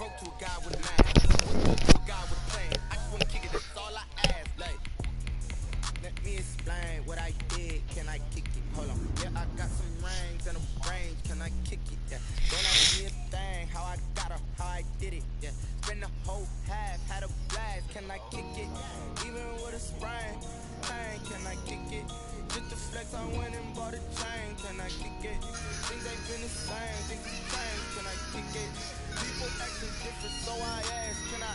broke to a guy with a man. Broke to a guy with a plan. I just wanna kick it, that's all I ask. Like, let me explain what I did. Can I kick it? Hold on. Yeah, I got some rings and a range. Can I kick it? Yeah. Don't ask me a thing. How I got her, how I did it. Yeah. Spend the whole half, had a blast. Can I kick it? Even with a sprain. Pain, can I kick it? Just the flex, I went and bought a chain. Can I kick it? Things ain't been the same. Things have changed. Can I kick it? People acting different, so I ask. Can I?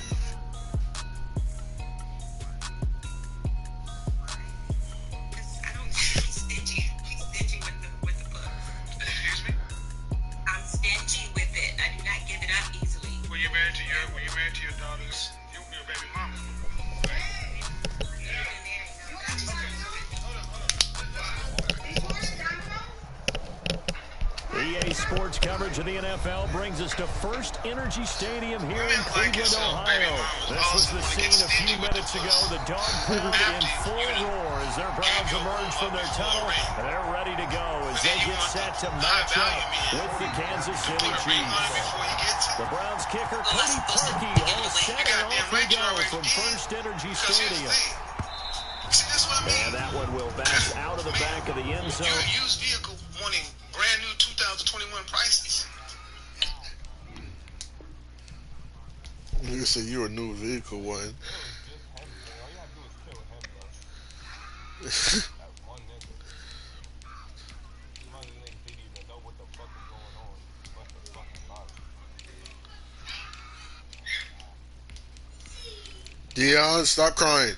When you're married to your daughters, you're a baby mama. EA Sports coverage of the NFL brings us to First Energy Stadium here in Cleveland, Ohio. This was the scene a few minutes ago. The dog pound in full roar as their Browns emerge from their tunnel. And they're ready to go as they get set to match up with the Kansas City Chiefs. The Browns kicker, Cody Parkey, all set and off we go from First Energy Stadium. And that one will bounce out of the back of the end zone. You're a used vehicle wanting brand new 2021 prices. You said you're a new vehicle one. Dion, stop crying.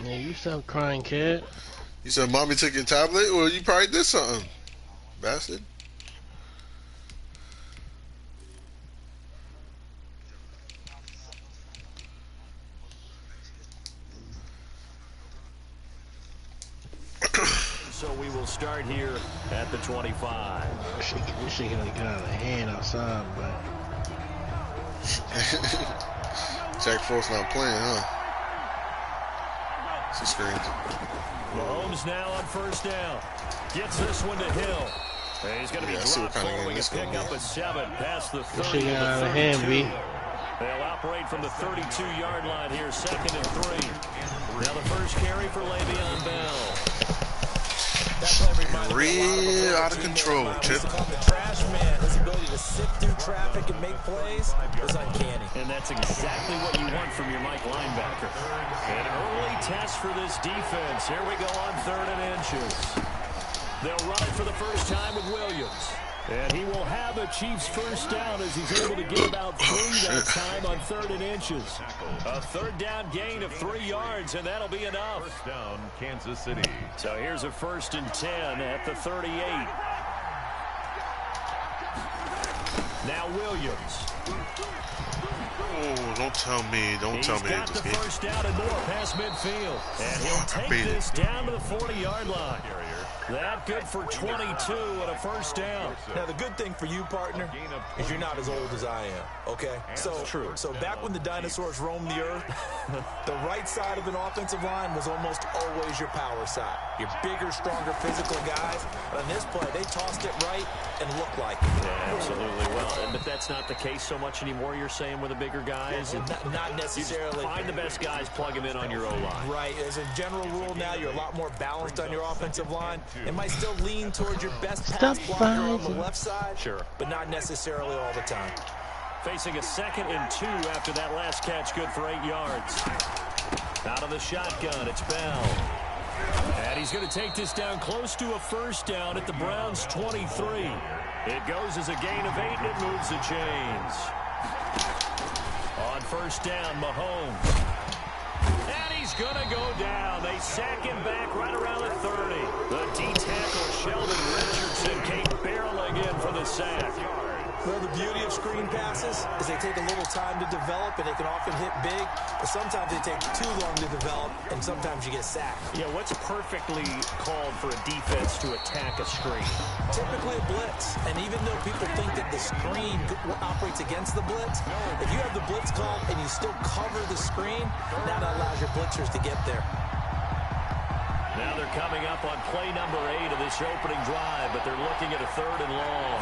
Yeah, you stop crying, kid. You said mommy took your tablet? Well, you probably did something, bastard. So we will start here at the 25. This shit gonna get out of hand outside, but Jack Frost not playing, huh? It's a screen. Mahomes now on first down. Gets this one to Hill. And he's going to be dropped following a pickup at 7 past the 30 get out of 32. hand, B. They'll operate from the 32-yard line here, 2nd and 3. Now the first carry for Le'Veon Bell. Real out of control, Chip. The trash man, his ability to sift through traffic and make plays is uncanny. And that's exactly what you want from your Mike linebacker. An early test for this defense. Here we go on 3rd and inches. They'll run it for the first time with Williams. And he will have a Chiefs first down as he's able to get about 3 that time on 3rd and inches. A 3rd down gain of 3 yards, and that'll be enough. First down, Kansas City. So here's a 1st and 10 at the 38. Now Williams. Oh, don't tell me. Don't tell me. He's got the first down and more past midfield. And he'll take this down to the 40-yard line. That good for 22 and a first down. Now, the good thing for you, partner, is you're not as old as I am, okay? So back when the dinosaurs roamed the earth, the right side of an offensive line was almost always your power side. Your bigger, stronger, physical guys. But on this play, they tossed it right and looked like it. Yeah, absolutely. Well, but that's not the case so much anymore, you're saying, with the bigger guys? Not necessarily. You find the best guys, plug them in on your O-line. Right. As a general rule now, you're a lot more balanced on your offensive line. It might still lean towards your best pass blocker on the left side, but not necessarily all the time. Facing a 2nd and 2 after that last catch, good for 8 yards. Out of the shotgun, it's Bell. And he's going to take this down close to a first down at the Browns' 23. It goes as a gain of 8, and it moves the chains. On first down, Mahomes. And he's going to go down. They sack him back right around the 30. The D-tackle, Sheldon Richardson, came barreling in for the sack. Well, the beauty of screen passes is they take a little time to develop, and they can often hit big, but sometimes they take too long to develop, and sometimes you get sacked. Yeah, what's perfectly called for a defense to attack a screen? Typically a blitz, and even though people think that the screen operates against the blitz, if you have the blitz called and you still cover the screen, that allows your blitzers to get there. Now they're coming up on play number 8 of this opening drive, but they're looking at a 3rd and long.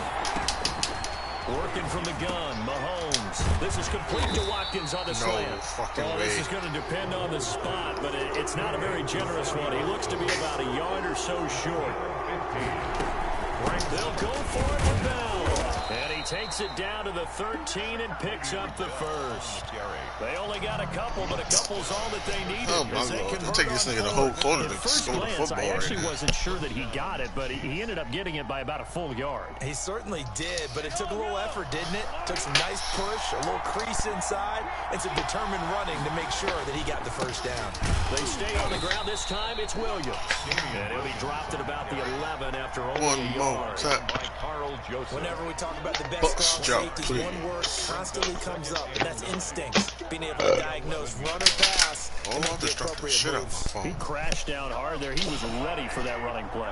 Working from the gun, Mahomes. This is complete to Watkins on the slant. No fucking way. This is going to depend on the spot, but it's not a very generous one. He looks to be about a yard or so short. They'll go for it with Bell. And he takes it down to the 13 and picks up the first. They only got a couple, but a couple's all that they needed. Oh my God. It'll take this nigga the whole quarter to score the football. I actually wasn't sure that he got it, but he ended up getting it by about a full yard. He certainly did, but it took a little effort, didn't it? Took some nice push, a little crease inside, and some determined running to make sure that he got the first down. They stay on the ground this time. It's Williams. And he'll be dropped at about the 11 after only a yard. Whenever we talk about the best strong safeties, one word constantly comes up, and that's instinct. Being able to diagnose run or pass and make the appropriate moves. He crashed down hard there. He was ready for that running play.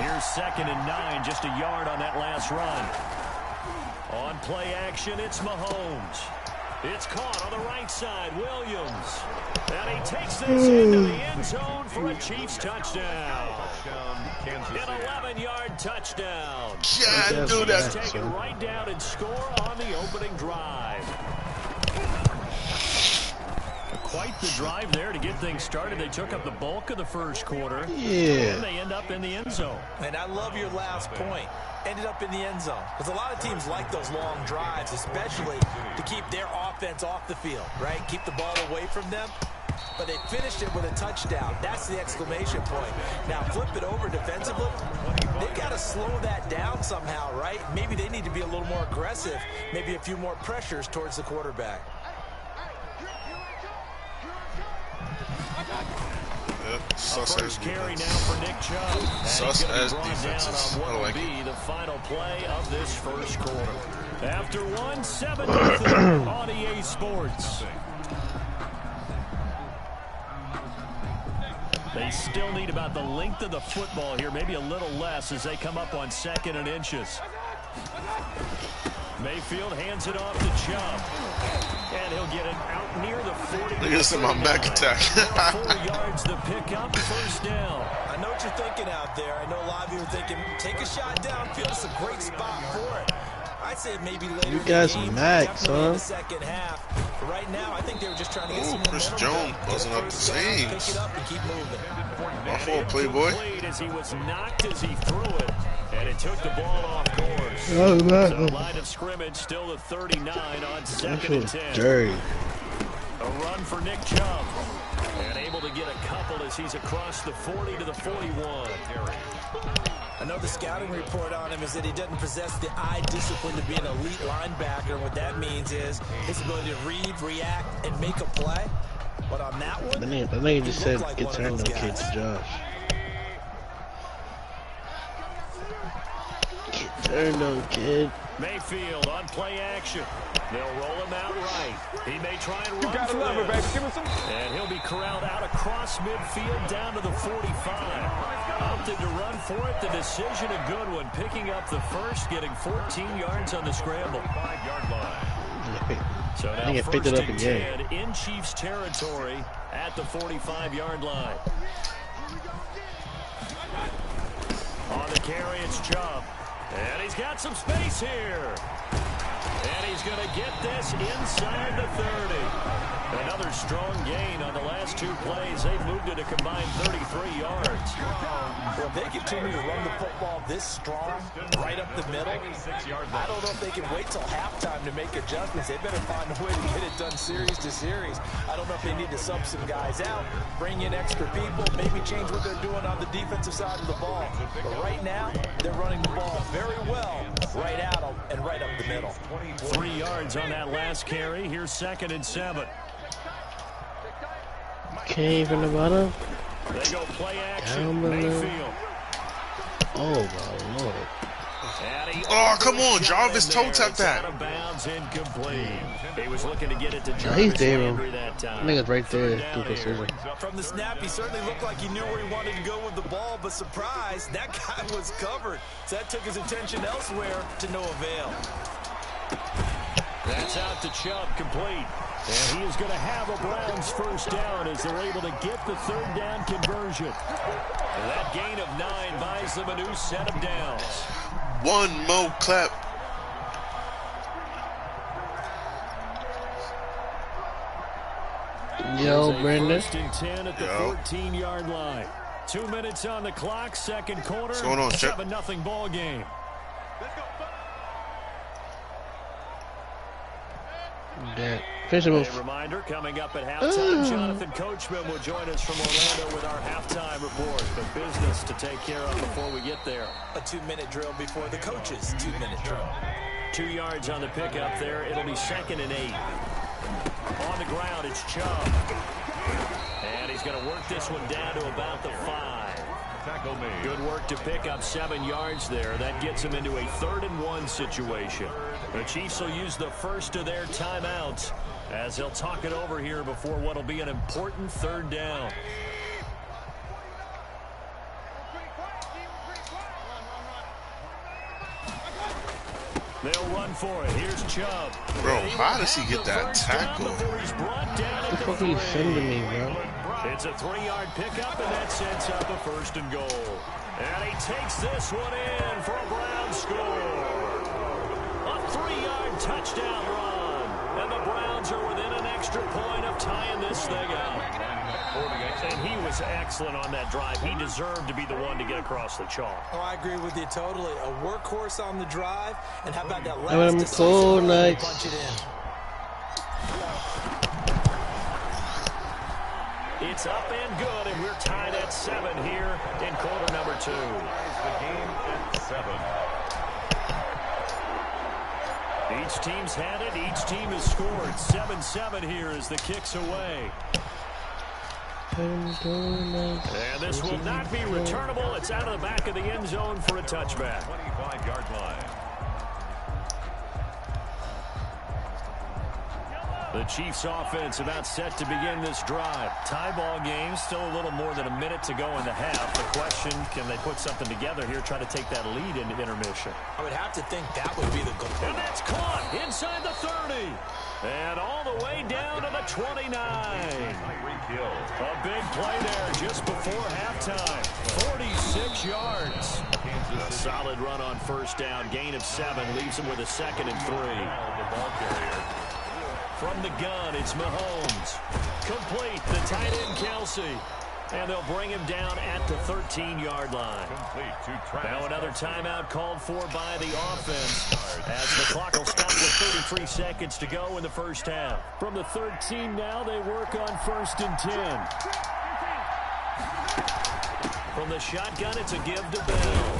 Here's 2nd and 9, just a yard on that last run. On play action, it's Mahomes. It's caught on the right side, Williams. And he takes this into the end zone for a Chiefs touchdown. An 11-yard touchdown. Can't do that. Take it right down and score on the opening drive. Quite the drive there to get things started. They took up the bulk of the first quarter. Yeah. And they end up in the end zone. And I love your last point. Ended up in the end zone. Because a lot of teams like those long drives, especially to keep their offense off the field, right? Keep the ball away from them. But they finished it with a touchdown. That's the exclamation point. Now flip it over defensively. They've got to slow that down somehow, right? Maybe they need to be a little more aggressive. Maybe a few more pressures towards the quarterback. First carry now for Nick Chubb. Sus as defenses. What I will like be it. the final play of this first quarter. After 1-7 on EA Sports. They still need about the length of the football here, maybe a little less as they come up on 2nd and inches. Mayfield hands it off to Chubb. And he'll get it out near the 40. Look at this in my back attack. 4 yards to pick up, first down. I know what you're thinking out there. I know a lot of you are thinking, take a shot downfield. It's a great spot for it. I'd say maybe later You guys in the game, max, definitely in huh? the second half. But right now, I think they were just trying to get some Chris momentum Jones going. buzzing up the First down, seams. Pick it up and keep moving. My fault, Playboy. As he was knocked as he threw it, and it took the ball off course. Oh, man. So line of scrimmage still the 39 on 2nd and 10. Dirty. A run for Nick Chubb. And able to get a couple as he's across the 40 to the 41. I know the scouting report on him is that he doesn't possess the eye discipline to be an elite linebacker. What that means is his ability to read, react, and make a play. But on that one, The nigga just said, like get one of turned those on kid guys. to Josh. Get turned on, kid. Mayfield on play action. They'll roll him out right. He may try and run for love it, baby. this. Give us some. And he'll be corralled out across midfield down to the 45. Opted to run for it. The decision a good one. Picking up the first, getting 14 yards on the scramble. 5-yard line. So I now think it picked first it up and again. 10 in Chiefs territory at the 45-yard line. On the carry, it's Chubb. And he's got some space here. And he's going to get this inside the 30. Another strong gain on the last 2 plays. They've moved it a combined 33 yards. Well, if they continue to run the football this strong, right up the middle, I don't know if they can wait till halftime to make adjustments. They better find a way to get it done series to series. I don't know if they need to sub some guys out, bring in extra people, maybe change what they're doing on the defensive side of the ball. But right now, they're running the ball very well, right out and right up the middle. 3 yards on that last carry. Here's 2nd and 7. Came from the bottom. They go play action. Down below. Mayfield. Oh, my Lord. Oh, come on, Jarvis toe tapped that. Out of bounds, incomplete. He was looking to get it to No, Jarvis he's there, Landry bro. that time. Nigga's right there. Third down Good here. precision. From the snap, he certainly looked like he knew where he wanted to go with the ball, but surprise, that guy was covered. So that took his attention elsewhere to no avail. That's out to Chubb, complete. And he is going to have a Browns first down as they're able to get the 3rd down conversion. And that gain of 9 buys them a new set of downs. One more clap. Yo, Brandon. First and 10 at the 14-yard line. 2 minutes on the clock, second quarter. What's going on, Chip? 7-0 ball game. Yeah. Finish A reminder, coming up at halftime, Jonathan Coachman will join us from Orlando with our halftime report. But business to take care of before we get there. A 2-minute drill before the coach's 2-minute drill. 2 yards on the pickup there. It'll be 2nd and 8. On the ground, it's Chubb. And he's going to work this one down to about the 5. Good work to pick up 7 yards there. That gets him into a 3rd and 1 situation. The Chiefs will use the first of their timeouts as they'll talk it over here before what will be an important 3rd down. They'll run for it. Here's Chubb. Bro, how does he get that tackle? What the fuck are you sending me, bro? It's a 3-yard pickup, and that sets up a 1st and goal. And he takes this one in for a Browns score. A 3-yard touchdown run. And the Browns are within an extra point of tying this thing up. And he was excellent on that drive. He deserved to be the one to get across the chalk. Oh, I agree with you totally. A workhorse on the drive. And how about that last cool, nice. Punch it in. It's up and good, and we're tied at 7 here in quarter number 2. The game at 7. Each team's had it. Each team has scored. 7-7 here as the kick's away. And this will not be returnable. It's out of the back of the end zone for a touchback. 25-yard line. The Chiefs offense about set to begin this drive. Tie ball game, still a little more than a minute to go in the half. The question, can they put something together here, try to take that lead into intermission? I would have to think that would be the goal. And that's caught inside the 30. And all the way down to the 29. A big play there just before halftime. 46 yards. A solid run on 1st down. Gain of 7 leaves him with a 2nd and 3. From the gun, it's Mahomes. Complete, the tight end, Kelsey. And they'll bring him down at the 13-yard line. Now another timeout called for by the offense as the clock will stop with 33 seconds to go in the first half. From the 13 now, they work on 1st and 10. From the shotgun, it's a give to Bell.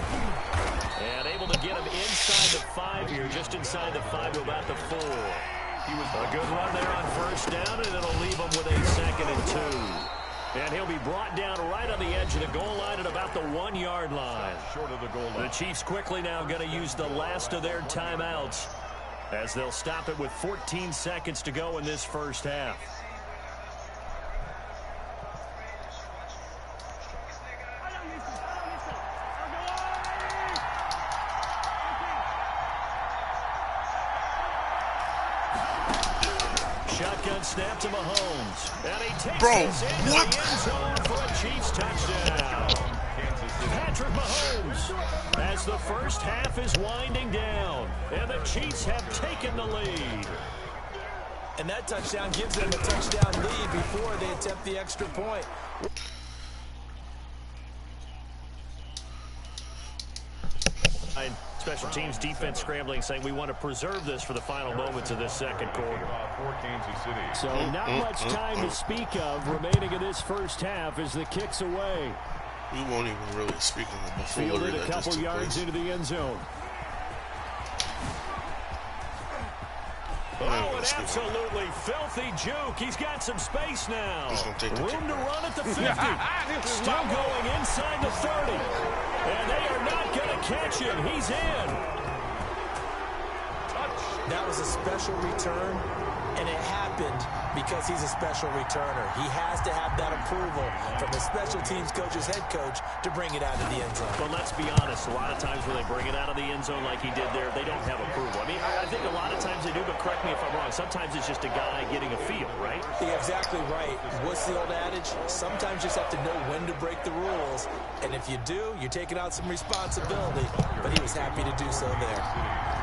And able to get him inside the 5 here, just inside the 5 to about the 4. A good run there on 1st down, and it'll leave him with a 2nd and 2. And he'll be brought down right on the edge of the goal line at about the 1-yard line. Short of the goal line. The Chiefs quickly now going to use the last of their timeouts as they'll stop it with 14 seconds to go in this first half. Shotgun snap to Mahomes. And he takes this into the end zone for a Chiefs touchdown. Patrick Mahomes as the first half is winding down. And the Chiefs have taken the lead. And that touchdown gives them a touchdown lead before they attempt the extra point. Special teams defense scrambling, saying we want to preserve this for the final moments of this second quarter. So not much time to speak of remaining in this first half as the kick's away. We won't even really speak on the before. Fielded a couple yards into the end zone. Oh, an absolutely filthy juke. He's got some space now. Room to run at the 50. Still going inside the 30. And they are not going to catch him. He's in. That was a special return, and it happened because he's a special returner. He has to have that approval from the special teams coach's head coach to bring it out of the end zone. But let's be honest, a lot of times when they bring it out of the end zone like he did there, they don't have approval. I mean, I think a lot of times they do, but correct me if I'm wrong. Sometimes it's just a guy getting a feel, right? You're exactly right. What's the old adage? Sometimes you just have to know when to break the rules, and if you do, you're taking out some responsibility. But he was happy to do so there.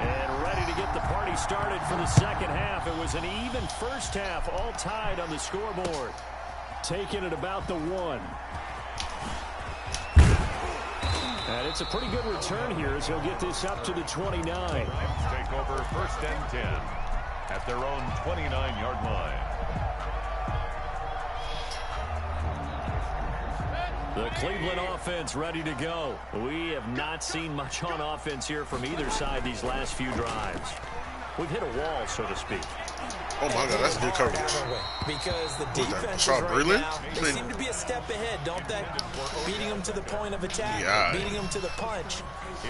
And ready to get the party started for the second half. It was an even first half all tied on the scoreboard. Taking it about the 1. And it's a pretty good return here as he'll get this up to the 29. Take over 1st and 10 at their own 29-yard line. The Cleveland offense ready to go. We have not seen much on offense here from either side these last few drives. We've hit a wall, so to speak. Oh my God, that's good coverage. Because the defense Rashad right Breeland? now, they seem to be a step ahead, don't they? Beating them to the point of attack, Yeah. beating them to the punch.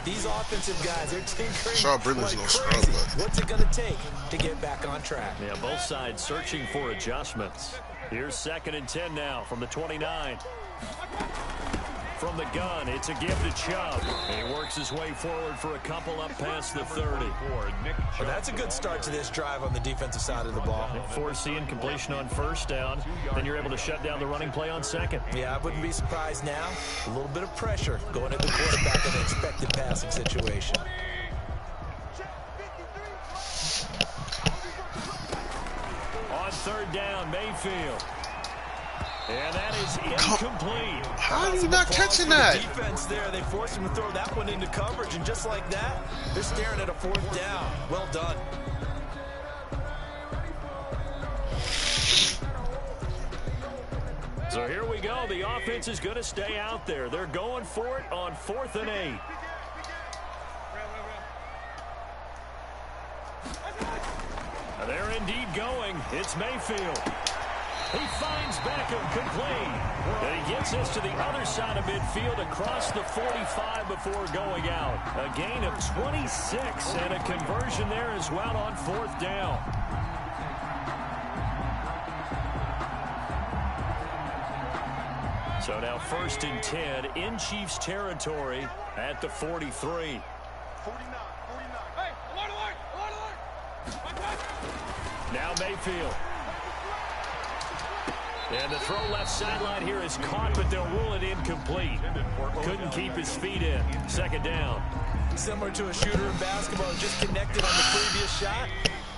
These offensive guys, they're tinkering Rashad Breeland's like no crazy. scrub, but What's it going to take to get back on track? Yeah, both sides searching for adjustments. Here's 2nd and 10 now from the 29. From the gun, it's a give to Chubb. And he works his way forward for a couple up past the 30. Well, that's a good start to this drive on the defensive side of the ball. Foreseeing completion on 1st down, then you're able to shut down the running play on 2nd. Yeah, I wouldn't be surprised now. A little bit of pressure going at the quarterback in an expected passing situation. On 3rd down, Mayfield. And that is incomplete. how are you not catching that? Defense there, they forced him to throw that one into coverage, and just like that, they're staring at a 4th down. Well done. So here we go. The offense is going to stay out there. They're going for it on 4th and 8. They're indeed going. It's Mayfield. He finds Beckham complete. And he gets us to the other side of midfield across the 45 before going out. A gain of 26 and a conversion there as well on 4th down. So now 1st and 10 in Chiefs territory at the 43. Now Mayfield. And the throw left sideline here is caught, but they'll rule it incomplete. Couldn't keep his feet in. 2nd down. Similar to a shooter in basketball, just connected on the previous shot.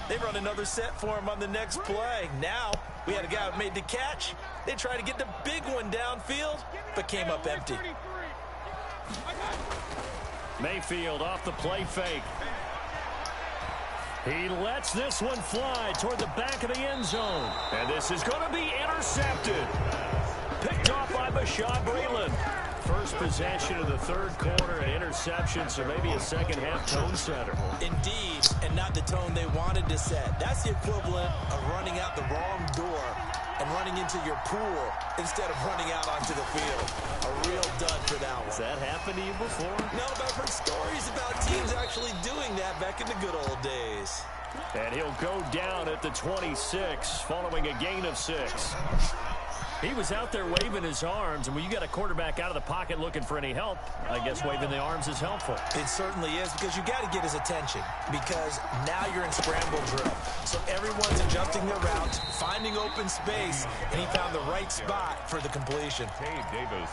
They run another set for him on the next play. Now, we had a guy who made the catch. They tried to get the big one downfield, but came up empty. Mayfield off the play fake. He lets this one fly toward the back of the end zone. And this is going to be intercepted. Picked off by Rashad Breeland. First possession of the 3rd quarter, an interception, so maybe a second-half tone setter. Indeed, and not the tone they wanted to set. That's the equivalent of running out the wrong door and running into your pool instead of running out onto the field. A real dud for that one. Has that happened to you before? No, but I've heard stories about teams actually doing that back in the good old days. And he'll go down at the 26 following a gain of 6. He was out there waving his arms, and when you got a quarterback out of the pocket looking for any help, I guess waving the arms is helpful. It certainly is, because you got to get his attention, because now you're in scramble drill. So everyone's adjusting their route, finding open space, and he found the right spot for the completion.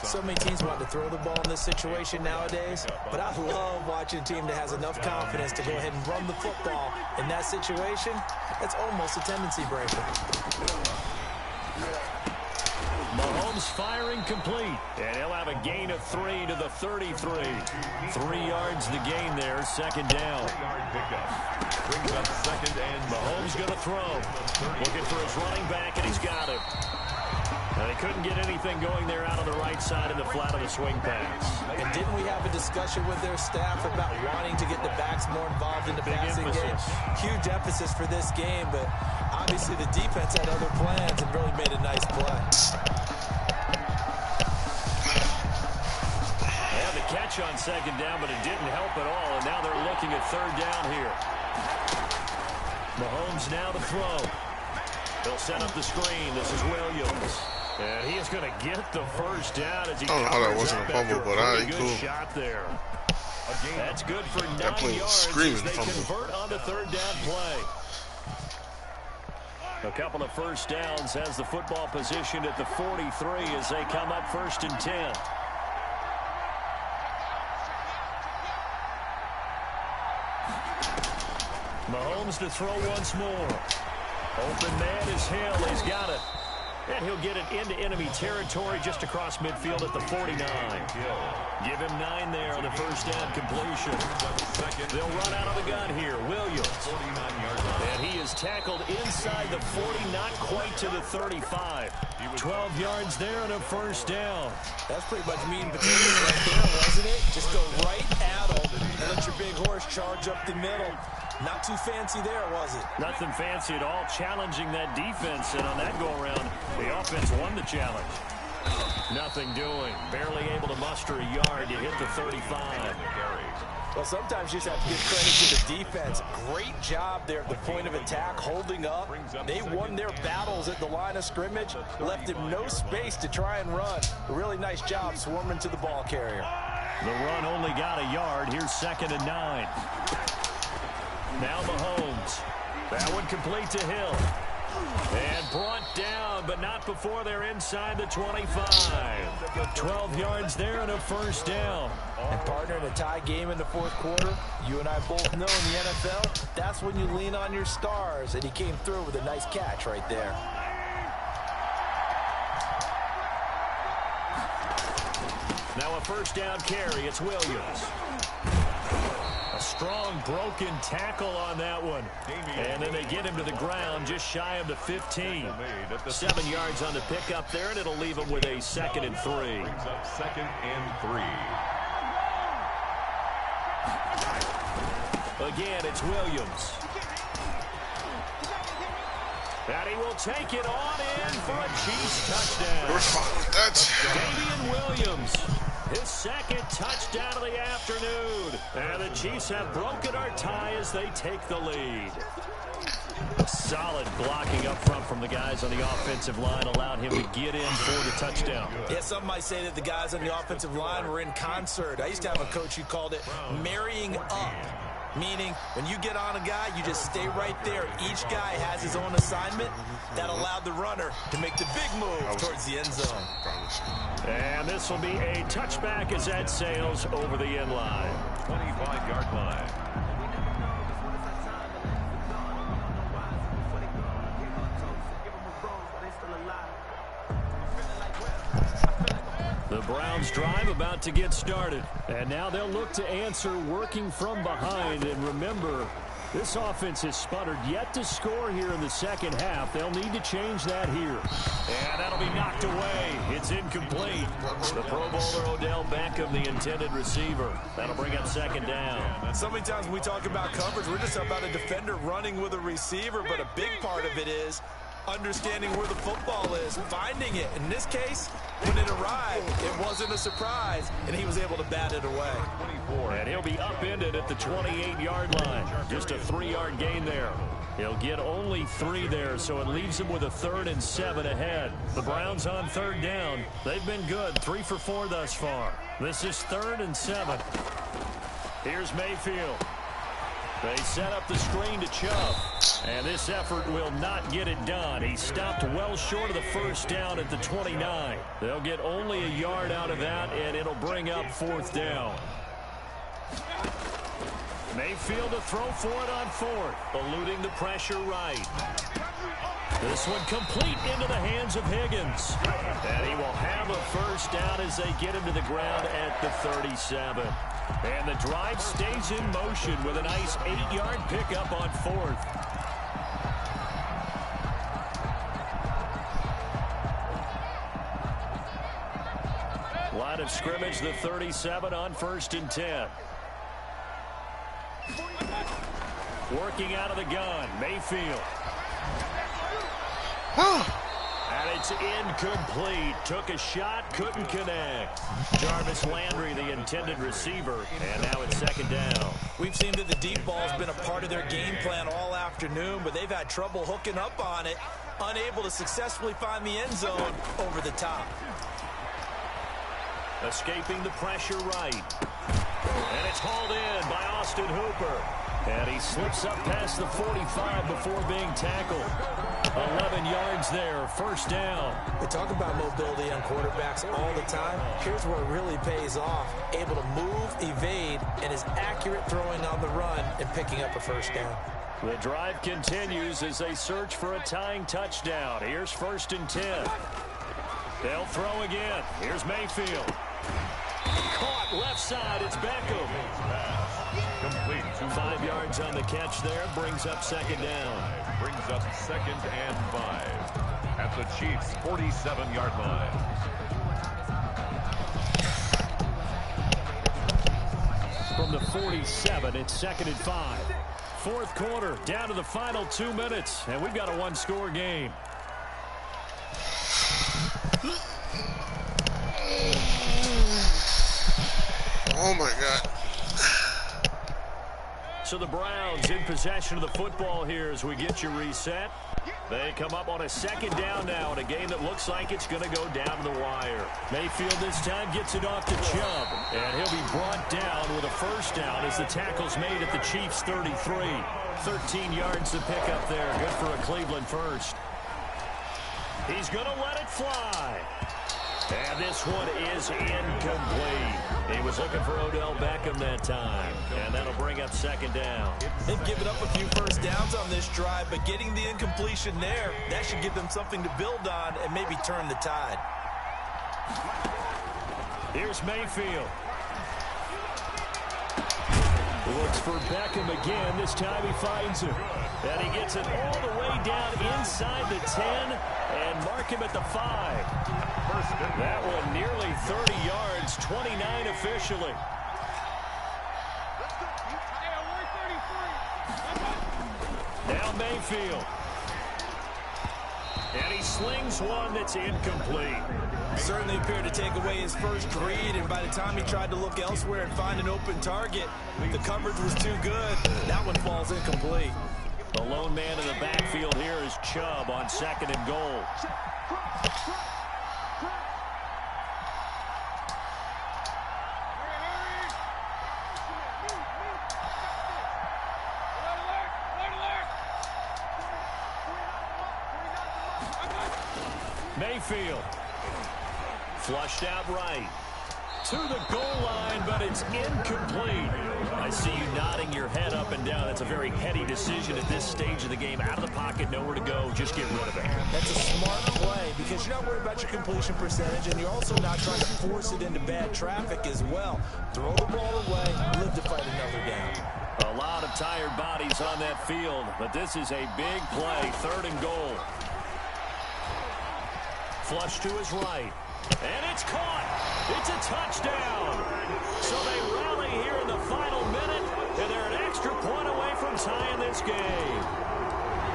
So many teams want to throw the ball in this situation nowadays, but I love watching a team that has enough confidence to go ahead and run the football. In that situation, that's almost a tendency breaker. Mahomes firing complete. And he'll have a gain of 3 to the 33. 3 yards the gain there, 2nd down. Brings up 2nd and Mahomes going to throw. Looking for his running back, and he's got it. And they couldn't get anything going there out on the right side in the flat of the swing pass. And didn't we have a discussion with their staff about wanting to get the backs more involved in the passing game? Huge emphasis for this game, but obviously the defense had other plans and really made a nice play. They had the catch on 2nd down, but it didn't help at all, and now they're looking at 3rd down here. Mahomes now to throw. They'll set up the screen. This is Williams. And he is going to get the 1st down as he I don't know how that wasn't a fumble, but all right, cool. Shot there. That's good for 9 That play was yards screaming as they fumble. convert on the 3rd down play. A couple of 1st downs has the football positioned at the 43 as they come up 1st and 10. Mahomes to throw once more. Open man is Hill. He's got it. And he'll get it into enemy territory just across midfield at the 49. Give him 9 there on the first down completion. They'll run out of the gun here. Williams. And he is tackled inside the 40, not quite to the 35. 12 yards there and a first down. That's pretty much meat and potatoes right there, wasn't it? Just go right at him and let your big horse charge up the middle. Not too fancy there, was it? Nothing fancy at all, challenging that defense, and on that go-around, the offense won the challenge. Nothing doing, barely able to muster a yard to hit the 35. Well, sometimes you just have to give credit to the defense. Great job there at the point of attack, holding up. They won their battles at the line of scrimmage, left him no space to try and run. A really nice job swarming to the ball carrier. The run only got a yard. Here's 2nd and 9. Now Mahomes. That one complete to Hill. And brought down, but not before they're inside the 25. 12 yards there and a first down. And partner, in a tie game in the fourth quarter, you and I both know in the NFL, that's when you lean on your stars. And he came through with a nice catch right there. Now a first down carry. It's Williams. A strong broken tackle on that one. And then they get him to the ground just shy of the 15. 7 yards on the pickup there, and it'll leave him with a 2nd and 3. 2nd and 3. Again, it's Williams. And he will take it on in for a Chiefs touchdown. We're fine with that. Damian Williams. His 2nd touchdown of the afternoon. And the Chiefs have broken our tie as they take the lead. Solid blocking up front from the guys on the offensive line allowed him to get in for the touchdown. Yeah, some might say that the guys on the offensive line were in concert. I used to have a coach who called it marrying up. Meaning, when you get on a guy, you just stay right there. Each guy has his own assignment. That allowed the runner to make the big move towards the end zone. And this will be a touchback as that sails over the end line. 25-yard line. The Browns drive about to get started. And now they'll look to answer working from behind. And remember, this offense has sputtered yet to score here in the second half. They'll need to change that here. And that'll be knocked away. It's incomplete. The Pro Bowler Odell Beckham, the intended receiver. That'll bring up 2nd down. So many times when we talk about coverage, we're just about a defender running with a receiver. But a big part of it is understanding where the football is, finding it. In this case, when it arrived, it wasn't a surprise, and he was able to bat it away. And he'll be upended at the 28-yard line. Just a 3-yard gain there. He'll get only 3 there, so it leaves him with a 3rd and 7 ahead. The Browns on 3rd down. They've been good, 3 for 4 thus far. This is 3rd and 7. Here's Mayfield. They set up the screen to Chubb. And this effort will not get it done. He stopped well short of the first down at the 29. They'll get only a yard out of that, and it'll bring up 4th down. Mayfield to throw for it on 4th. Eluding the pressure right. This one complete into the hands of Higgins. And he will have a first down as they get him to the ground at the 37. And the drive stays in motion with a nice 8-yard pickup on 4th. Line of scrimmage, the 37 on 1st and 10. Working out of the gun, Mayfield. And it's incomplete. Took a shot, couldn't connect. Jarvis Landry, the intended receiver, and now it's 2nd down. We've seen that the deep ball's been a part of their game plan all afternoon, but they've had trouble hooking up on it, unable to successfully find the end zone over the top. Escaping the pressure right. And it's hauled in by Austin Hooper. And he slips up past the 45 before being tackled. 11 yards there, first down. We talk about mobility on quarterbacks all the time. Here's where it really pays off. Able to move, evade, and is accurate throwing on the run and picking up a first down. The drive continues as they search for a tying touchdown. Here's 1st and 10. They'll throw again. Here's Mayfield. Caught left side. It's Beckham. Complete. 5 yards on the catch there. Brings up 2nd down. Brings up 2nd and 5 at the Chiefs' 47-yard line. From the 47, it's 2nd and 5. 4th quarter, down to the final 2 minutes, and we've got a one-score game. Oh, my God. So the Browns in possession of the football here as we get you reset. They come up on a 2nd down now in a game that looks like it's going to go down to the wire. Mayfield this time gets it off to Chubb, and he'll be brought down with a 1st down as the tackle's made at the Chiefs' 33. 13 yards to pick up there. Good for a Cleveland 1st. He's going to let it fly. And this one is incomplete. He was looking for Odell Beckham that time. And that'll bring up 2nd down. They've given up a few 1st downs on this drive, but getting the incompletion there, that should give them something to build on and maybe turn the tide. Here's Mayfield. Looks for Beckham again. This time he finds him. And he gets it all the way down inside the 10 and mark him at the 5. That one nearly 30 yards, 29 officially. Now Mayfield. And he slings one that's incomplete. Certainly appeared to take away his first read, and by the time he tried to look elsewhere and find an open target, the coverage was too good. That one falls incomplete. The lone man in the backfield here is Chubb on 2nd and goal. Mayfield. Flushed out right. To the goal line, but it's incomplete. I see you nodding your head up and down. That's a very heady decision at this stage of the game. Out of the pocket, nowhere to go. Just get rid of it. That's a smart play because you're not worried about your completion percentage, and you're also not trying to force it into bad traffic as well. Throw the ball away, live to fight another down. A lot of tired bodies on that field, but this is a big play. 3rd and goal. Flush to his right. And it's caught. It's a touchdown. So they rally here in the final minute, and they're an extra point away from tying this game.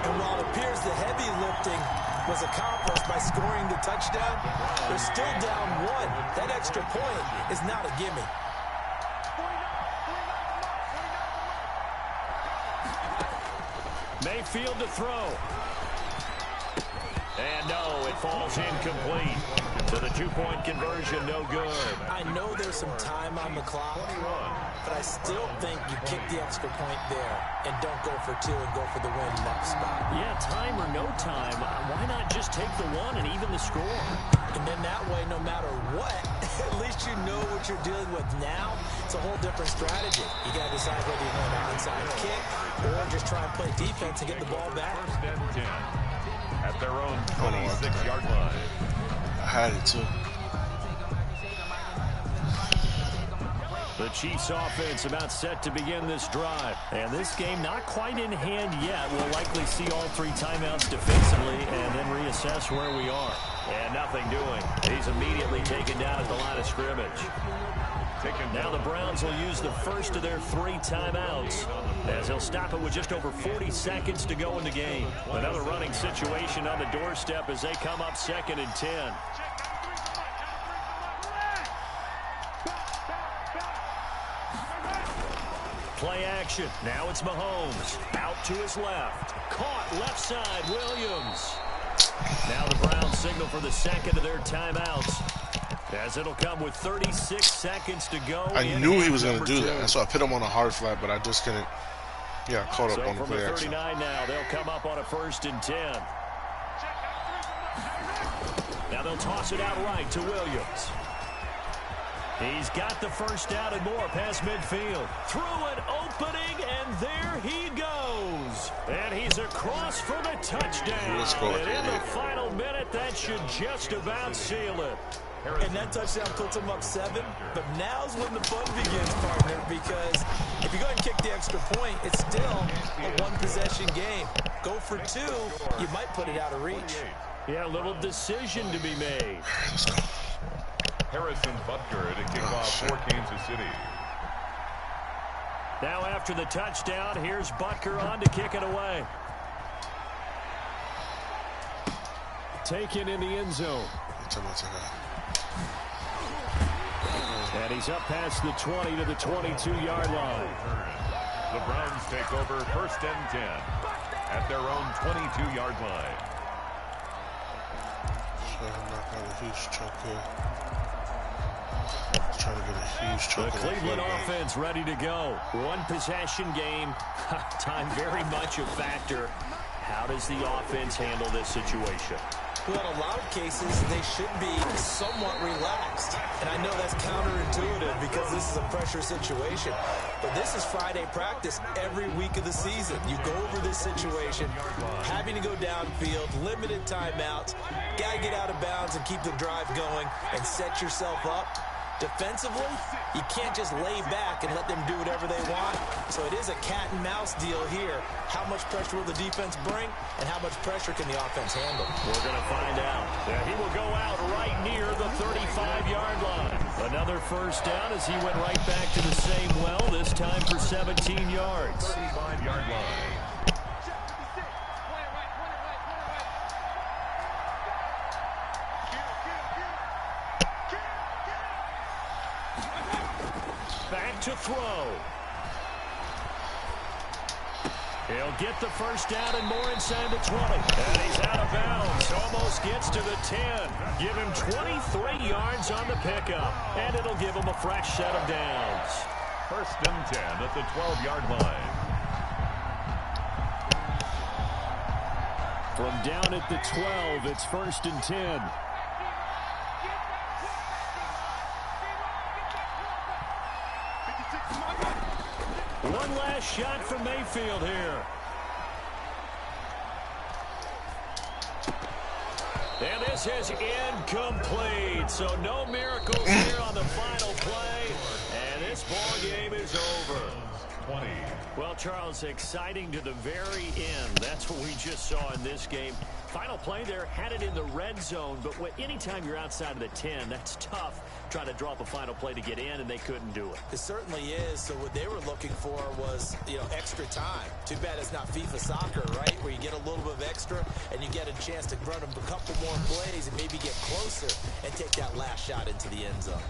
And while it appears the heavy lifting was accomplished by scoring the touchdown, they're still down 1. That extra point is not a gimme. Mayfield to throw. And no, it falls incomplete. So the 2-point conversion, no good. I know there's some time on the clock, but I still think you kick the extra point there and don't go for 2 and go for the win next spot. Yeah, time or no time, why not just take the 1 and even the score? And then that way, no matter what, at least you know what you're dealing with now. It's a whole different strategy. You got to decide whether you're going to onside kick or just try and play defense and get the ball back. 1st and 10 at their own 26-yard line. I had it too. The Chiefs offense about set to begin this drive. And this game not quite in hand yet. We'll likely see all 3 timeouts defensively and then reassess where we are. And nothing doing. He's immediately taken down at the line of scrimmage. Now the Browns will use the first of their 3 timeouts as he'll stop it with just over 40 seconds to go in the game. Another running situation on the doorstep as they come up 2nd and 10. Play action. Now it's Mahomes. Out to his left. Caught left side, Williams. Now the Browns signal for the 2nd of their timeouts, as it'll come with 36 seconds to go. I knew he was going to do that. That's why I put him on a hard flat, but I just couldn't. Yeah, caught up on the play action. From the 39 now, they'll come up on a 1st and 10. Now they'll toss it out right to Williams. He's got the 1st down and more past midfield. Through an opening, and there he goes. is across for the touchdown. Let's go. And in the final minute, that should just about seal it. And that touchdown puts them up 7. But now's when the fun begins, partner, because if you go ahead and kick the extra point, it's still a one-possession game. Go for 2, you might put it out of reach. Yeah, a little decision to be made. Let's go. Harrison Butker to kick off for Kansas City. Now after the touchdown, here's Butker on to kick it away. Taken in the end zone. And he's up past the 20 to the 22-yard line. The Browns take over 1st and 10 at their own 22-yard line. Knock out a huge chunk here. Trying to get a huge chunk. The Cleveland offense ready to go. One possession game. Time very much a factor. How does the offense handle this situation? Well, in a lot of cases, they should be somewhat relaxed. And I know that's counterintuitive because this is a pressure situation. But this is Friday practice every week of the season. You go over this situation, having to go downfield, limited timeouts, got to get out of bounds and keep the drive going and set yourself up. Defensively, you can't just lay back and let them do whatever they want. So it is a cat and mouse deal here. How much pressure will the defense bring, and how much pressure can the offense handle? We're going to find out. Yeah, he will go out right near the 35-yard line. Another first down as he went right back to the same well, this time for 17 yards. 35-yard line. Back to throw. He'll get the first down and more inside the 20. And he's out of bounds. Almost gets to the 10. Give him 23 yards on the pickup. And it'll give him a fresh set of downs. 1st and 10 at the 12-yard line. From down at the 12, it's 1st and 10. One last shot for Mayfield here. And this is incomplete. So no miracles here on the final play. And this ball game is over. 20. Well, Charles, exciting to the very end. That's what we just saw in this game. Final play there, had it in the red zone, but anytime you're outside of the 10, that's tough trying to draw up a final play to get in, and they couldn't do it. It certainly is. So what they were looking for was, extra time. Too bad it's not FIFA soccer, right, where you get a little bit of extra and you get a chance to run a couple more plays and maybe get closer and take that last shot into the end zone.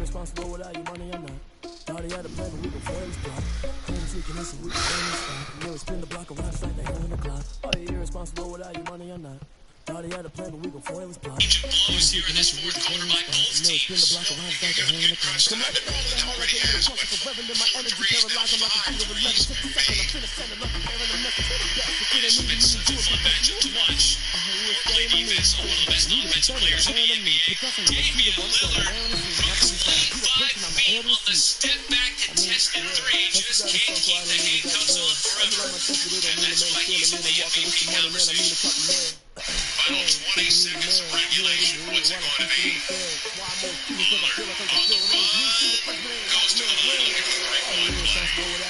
Responsible without your money or not. Thought he had a plan, but we gon' fail his block. Claims we can listen, we can fail his spot. You ever spin the block around, it's like they own the clock. Are you irresponsible without your money or not? Thought he had a plan, but we gon' foil his plot. Blows here in this fourth quarter by both teams. You're gonna get crunched tonight. It's already happened. Threes now 5 for each made. It's been such a fun matchup to watch. Play defense on one of the best offensive players in the NBA. Damian Lillard from his lane, 5 feet on the step back contested three. Just can't keep the handcuffs on forever. And that's why he's in the MVP conversation. Final 20 seconds of regulation. What's it going to be? Lillard on the run. Goes to the line looking for a 3-point play.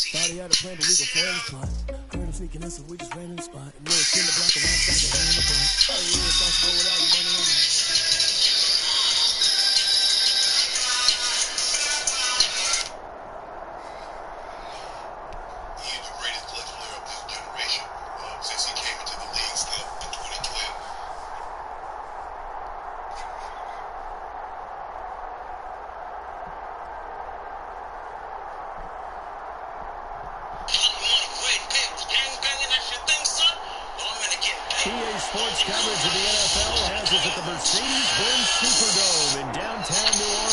Thought he had a plan, but we gon' foil his plot. Heard him sneaking in, so we just ran in the spot. And then spin the block around, stack the hand in the block. Oh yeah, start to go without you, money on that. He is the greatest clutch player of this generation since he came into the league still in 2012. EA Sports coverage of the NFL has us at the Mercedes-Benz Superdome in downtown New Orleans.